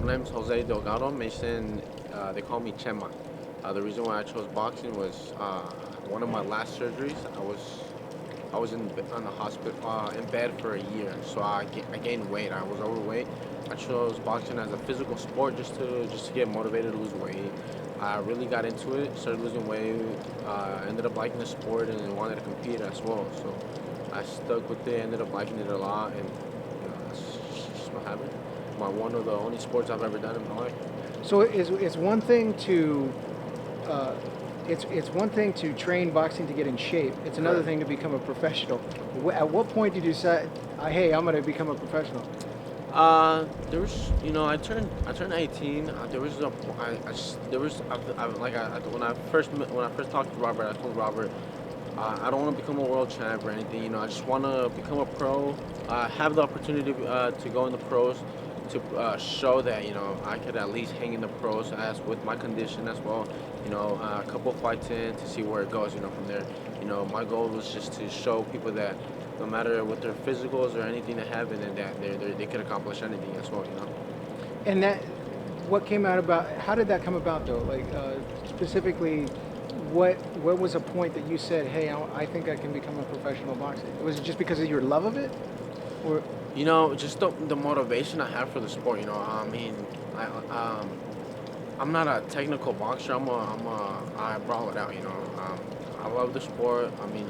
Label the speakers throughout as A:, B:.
A: name's Jose Delgado. Mason, they call me Chema. The reason why I chose boxing was one of my last surgeries. I was on the hospital in bed for a year, so I gained weight. I was overweight. I chose boxing as a physical sport just to get motivated to lose weight. I really got into it, started losing weight. Ended up liking the sport and wanted to compete as well. So I stuck with it. Ended up liking it a lot, and that's just what happened. One of the only sports I've ever done in my life.
B: So it's one thing to uh, it's one thing to train boxing to get in shape. It's another
A: Correct.
B: thing to become a professional. At what point did you decide, hey, I'm going to become a professional?
A: There was, I turned 18. There was a, I s- there was, when I first talked to Robert, I told Robert, I don't want to become a world champ or anything. I just want to become a pro. Have the opportunity to go in the pros, to show that I could at least hang in the pros as with my condition as well. A couple fights in to see where it goes. From there. My goal was just to show people that no matter what their physicals or anything they have, and then that they could accomplish anything as well.
B: And that, what came out about? How did that come about though? Like specifically, what was a point that you said, hey, I think I can become a professional boxer? Was it just because of your love of it, or
A: Just the motivation I have for the sport. I mean, I I'm not a technical boxer. I brawl it out. I love the sport. I mean,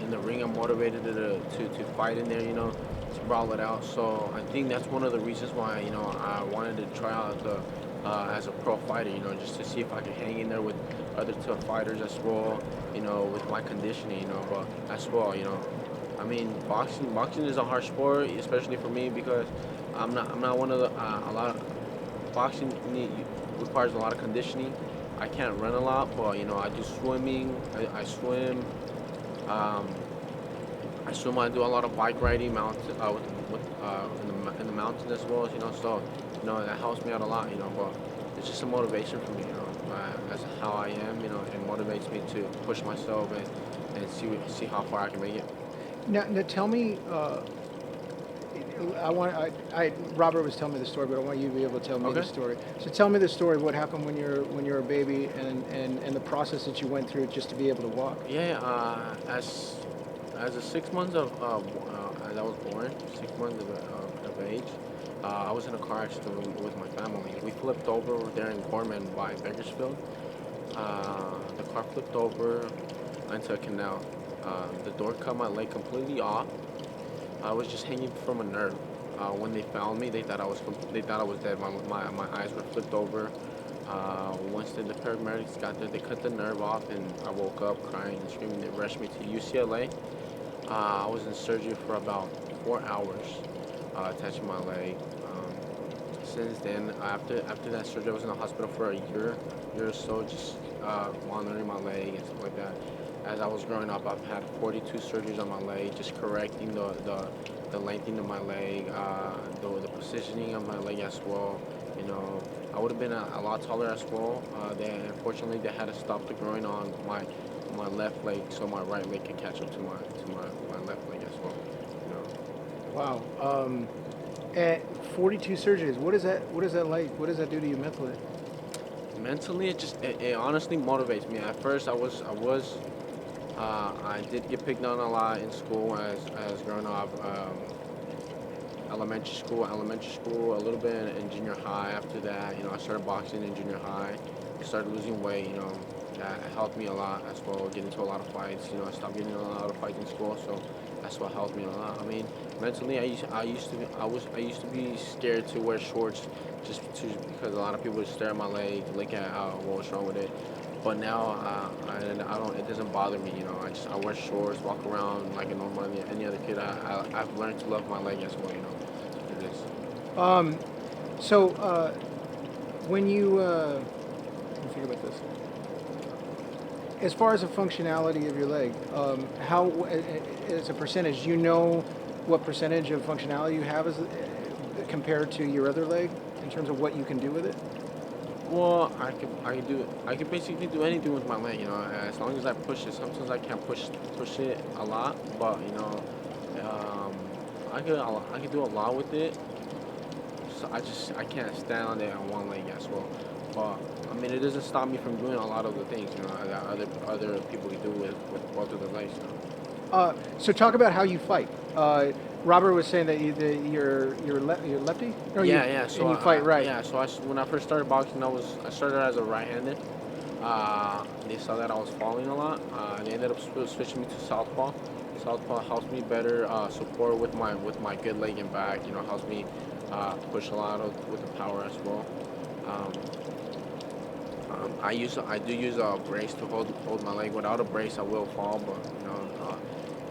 A: in the ring, I'm motivated to fight in there. To brawl it out. So I think that's one of the reasons why I wanted to try out as a pro fighter. Just to see if I could hang in there with other tough fighters as well. With my conditioning. But as well. I mean, boxing is a hard sport, especially for me because I'm not one of the a lot of boxing requires a lot of conditioning. I can't run a lot, but I do swimming. I swim. Um, I swim. I do a lot of bike riding, in the mountains as well. So that helps me out a lot. But it's just a motivation for me. That's how I am. It motivates me to push myself and see how far I can make it.
B: now tell me? Robert was telling me the story, but I want you to be able to tell me the
A: Okay.
B: story. So tell me the story. What happened when you're a baby, and the process that you went through just to be able to walk.
A: Yeah. As a 6 months as I was born, 6 months of age, I was in a car accident with my family. We flipped over there in Gorman by Bakersfield. The car flipped over into a canal. The door cut my leg completely off. I was just hanging from a nerve. When they found me, they thought I was dead. My eyes were flipped over. Once the paramedics got there, they cut the nerve off, and I woke up crying and screaming. They rushed me to UCLA. I was in surgery for about 4 hours, attaching my leg. Since then, after that surgery, I was in the hospital for a year or so, just monitoring my leg and stuff like that. As I was growing up, I've had 42 surgeries on my leg, just correcting the lengthening of my leg, the positioning of my leg as well. You know, I would have been a lot taller as well. Unfortunately they had to stop the growing on my left leg so my right leg could catch up to my left leg as well. You know.
B: Wow. At 42 surgeries, what is that? What is that like? What does that do to you mentally?
A: Mentally, it honestly motivates me. At first, I did get picked on a lot in school as growing up. Elementary school, a little bit in junior high. After that, I started boxing in junior high. I started losing weight. That helped me a lot as well. Get into a lot of fights. I stopped getting in a lot of fights in school, so that's what helped me a lot. I mean, mentally, I used to be scared to wear shorts because a lot of people would stare at my leg, look at what was wrong with it. But now, I don't. It doesn't bother me. I wear shorts, walk around like a normal any other kid. I've learned to love my leg as well. It is.
B: Um, so when you let me think about this. As far as the functionality of your leg, how as a percentage, do you know what percentage of functionality you have compared to your other leg in terms of what you can do with it?
A: Well, I could basically do anything with my leg. As long as I push it. Sometimes I can't push it a lot, but um, I could do a lot with it. so I can't stand on it on one leg as well. But I mean, it doesn't stop me from doing a lot of the things, you know, that other people can do with both of the legs, you know.
B: So talk about how you fight. Robert was saying that you're lefty. No,
A: Yeah.
B: and you fight right.
A: Yeah. So when I first started boxing, I started as a right-handed. They saw that I was falling a lot. They ended up switching me to southpaw. Southpaw helps me better support with my good leg and back. You know, helps me push a lot with the power as well. Um, I do use a brace to hold my leg. Without a brace, I will fall. But you know,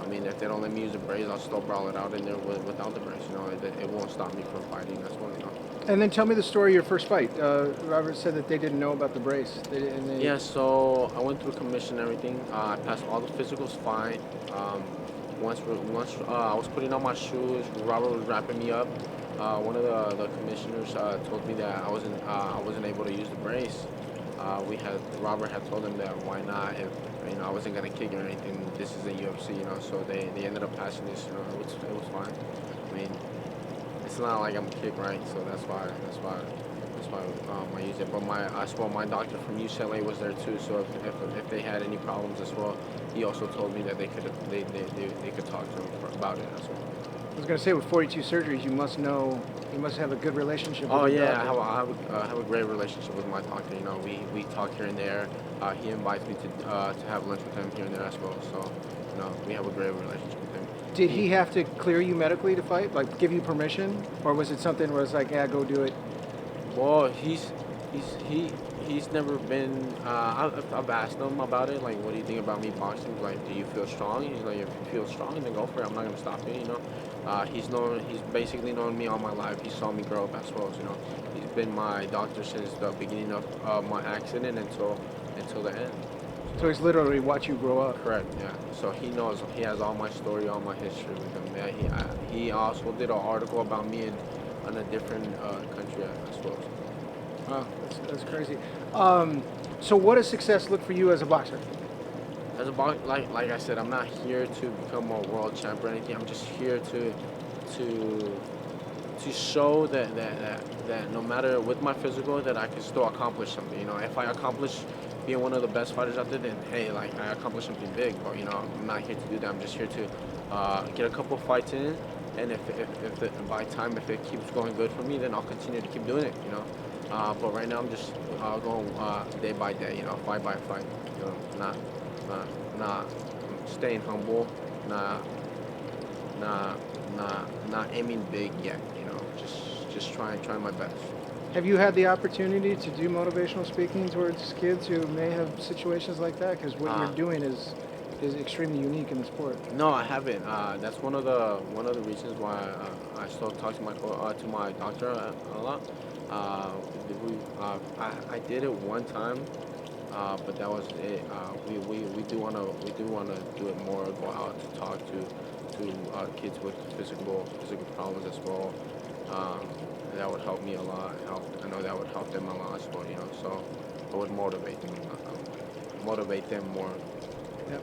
A: I mean, if they don't let me use a brace, I'll still brawl it out in there without the brace. You know, it won't stop me from fighting. That's what you know.
B: And then tell me the story of your first fight. Robert said that they didn't know about the brace.
A: Yeah, so I went through commission and everything. I passed all the physicals fine. Once I was putting on my shoes, Robert was wrapping me up. One of the commissioners told me that I wasn't able to use the brace. Robert had told him that why not, if you know I wasn't gonna kick or anything. This is a UFC, you know. So they ended up passing this. You know, it was fine. I mean, it's not like I'm a kick, right? So that's why I use it. But my doctor from UCLA was there too. So if they had any problems as well, he also told me that they could talk to him about it as well.
B: I was gonna say, with 42 surgeries, you must have a good relationship.
A: Oh
B: with your
A: yeah,
B: doctor.
A: I have a great relationship with my doctor. You know, we talk here and there. He invites me to have lunch with him here and there as well. So, you know, we have a great relationship with him.
B: Did he have to clear you medically to fight, like give you permission, or was it something where it's like, yeah, go do it?
A: Well, he's never been. I've asked him about it. Like, what do you think about me boxing? Like, do you feel strong? He's like, if you feel strong, then go for it. I'm not gonna stop you. You know. He's basically known me all my life. He saw me grow up as well. So, you know, he's been my doctor since the beginning of my accident until the end.
B: So he's literally watched you grow up.
A: Correct. Yeah. So he knows. He has all my story, all my history with him. Yeah. He also did an article about me in a different country as well.
B: Wow, that's crazy. So what does success look for you as a boxer?
A: As a box, like I said, I'm not here to become a world champ or anything. I'm just here to show that no matter with my physical, that I can still accomplish something. You know, if I accomplish being one of the best fighters out there, then hey, like I accomplished something big. But you know, I'm not here to do that. I'm just here to get a couple fights in, and by time if it keeps going good for me, then I'll continue to keep doing it. You know. But right now I'm just going day by day. You know, fight by fight. You know, not staying humble, not aiming big yet. You know, just trying my best.
B: Have you had the opportunity to do motivational speaking towards kids who may have situations like that? Because what you're doing is extremely unique in the sport.
A: No, I haven't. That's one of the reasons why I still talk to my doctor a lot. I did it one time, but that was it. We do wanna do it more. Go out to talk to kids with physical problems as well. That would help me a lot. I know that would help them a lot as well. You know, so I would motivate them more.
B: Yep.